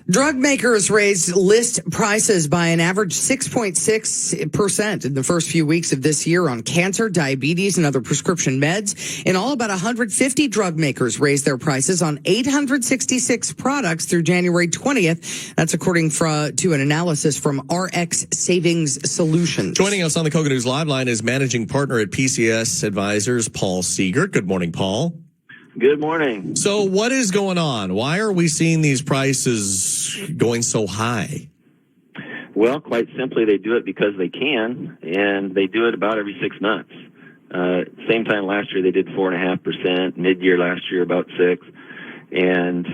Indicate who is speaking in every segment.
Speaker 1: Drug makers raised list prices by an average 6.6% in the first few weeks of this year on cancer, diabetes, and other prescription meds. In all, about 150 drug makers raised their prices on 866 products through January 20th. That's according to an analysis from RX Savings Solutions.
Speaker 2: Joining us on the KOGO News Live line is managing partner at PCS Advisors, Paul Seegert. Good morning, Paul.
Speaker 3: Good morning.
Speaker 2: So what is going on? Why are we seeing these prices going so high?
Speaker 3: Well, quite simply, they do it because they can, and they do it about every 6 months. Same time last year, they did 4.5%. Mid-year last year, about 6%. And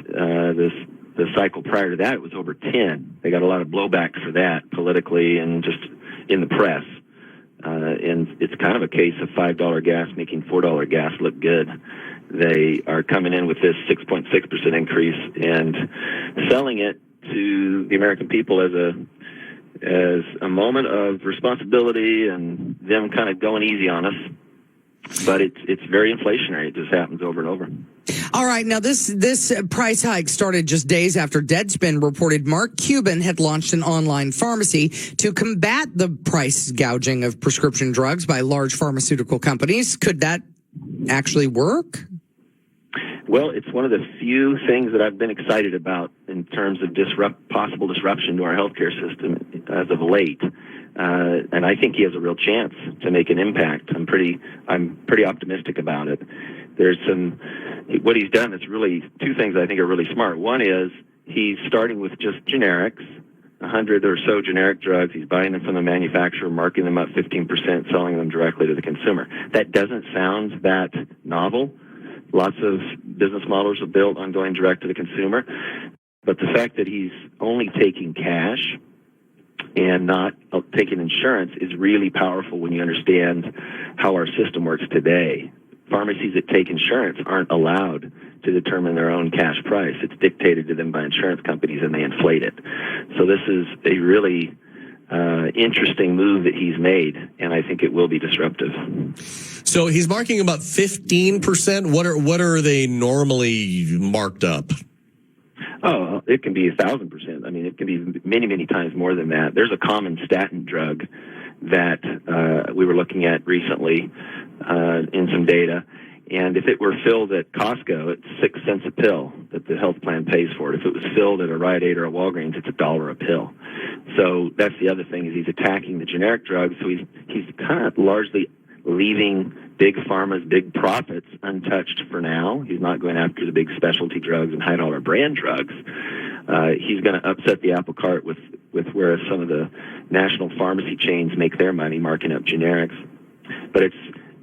Speaker 3: the cycle prior to that, it was over 10. They got a lot of blowback for that politically and just in the press. And it's kind of a case of $5 gas making $4 gas look good. They are coming in with this 6.6% increase and selling it to the American people as a moment of responsibility and them kind of going easy on us. But it's very inflationary. It just happens over and over.
Speaker 1: All right. Now, this price hike started just days after Deadspin reported Mark Cuban had launched an online pharmacy to combat the price gouging of prescription drugs by large pharmaceutical companies. Could that actually work?
Speaker 3: Well, it's one of the few things that I've been excited about in terms of possible disruption to our healthcare system as of late. And I think he has a real chance to make an impact. I'm pretty optimistic about it. There's what he's done is really two things I think are really smart. One is he's starting with just generics, 100 or so generic drugs. He's buying them from the manufacturer, marking them up 15%, selling them directly to the consumer. That doesn't sound that novel. Lots of business models are built on going direct to the consumer. But the fact that he's only taking cash and not taking insurance is really powerful when you understand how our system works today. Pharmacies that take insurance aren't allowed to determine their own cash price. It's dictated to them by insurance companies, and they inflate it. So this is a really interesting move that he's made, and I think it will be disruptive.
Speaker 2: So he's marking about 15%. What are they normally marked up?
Speaker 3: Oh, it can be 1,000%. I mean, it can be many, many times more than that. There's a common statin drug that we were looking at recently in some data, and if it were filled at Costco, it's 6 cents a pill that the health plan pays for it. If it was filled at a Rite Aid or a Walgreens, it's $1 a pill. So that's the other thing, is he's attacking the generic drugs. So he's kind of largely leaving big pharma's big profits untouched for now. He's not going after the big specialty drugs and high-dollar brand drugs. He's going to upset the apple cart with where some of the national pharmacy chains make their money, marking up generics. But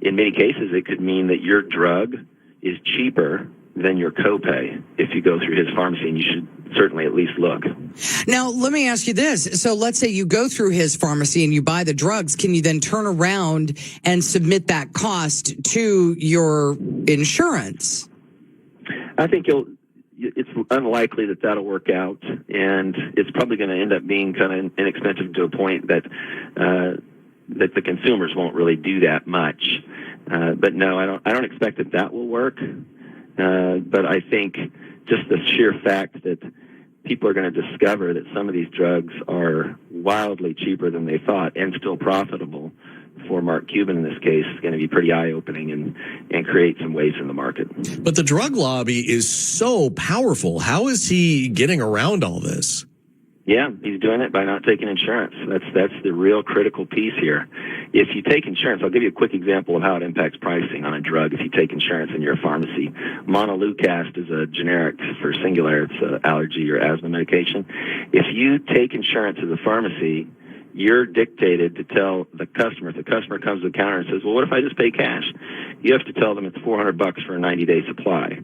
Speaker 3: in many cases, it could mean that your drug is cheaper than your copay if you go through his pharmacy, and you should certainly at least look.
Speaker 1: Now, let me ask you this. So let's say you go through his pharmacy and you buy the drugs. Can you then turn around and submit that cost to your insurance?
Speaker 3: I think it's unlikely that that'll work out, and it's probably going to end up being kind of inexpensive to a point that the consumers won't really do that much. But no, I don't expect that will work. But I think just the sheer fact that people are going to discover that some of these drugs are wildly cheaper than they thought and still profitable for Mark Cuban in this case is going to be pretty eye-opening and create some waves in the market.
Speaker 2: But the drug lobby is so powerful. How is he getting around all this?
Speaker 3: Yeah, he's doing it by not taking insurance. That's the real critical piece here. If you take insurance, I'll give you a quick example of how it impacts pricing on a drug if you take insurance in your pharmacy. Montelukast is a generic for Singular. It's an allergy or asthma medication. If you take insurance as a pharmacy, you're dictated to tell the customer. If the customer comes to the counter and says, well, what if I just pay cash? You have to tell them it's $400 for a 90-day supply.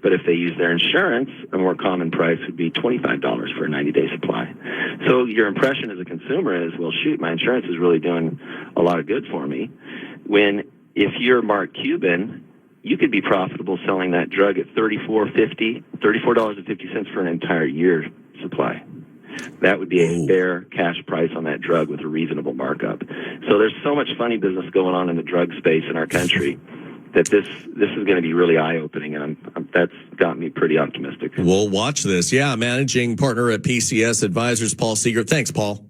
Speaker 3: But if they use their insurance, a more common price would be $25 for a 90-day supply. So your impression as a consumer is, well, shoot, my insurance is really doing a lot of good for me. When if you're Mark Cuban, you could be profitable selling that drug at $34.50 for an entire year supply. That would be a fair cash price on that drug with a reasonable markup. So there's so much funny business going on in the drug space in our country that this is going to be really eye-opening, and that's got me pretty optimistic.
Speaker 2: We'll watch this. Yeah, managing partner at PCS Advisors, Paul Seegert. Thanks, Paul.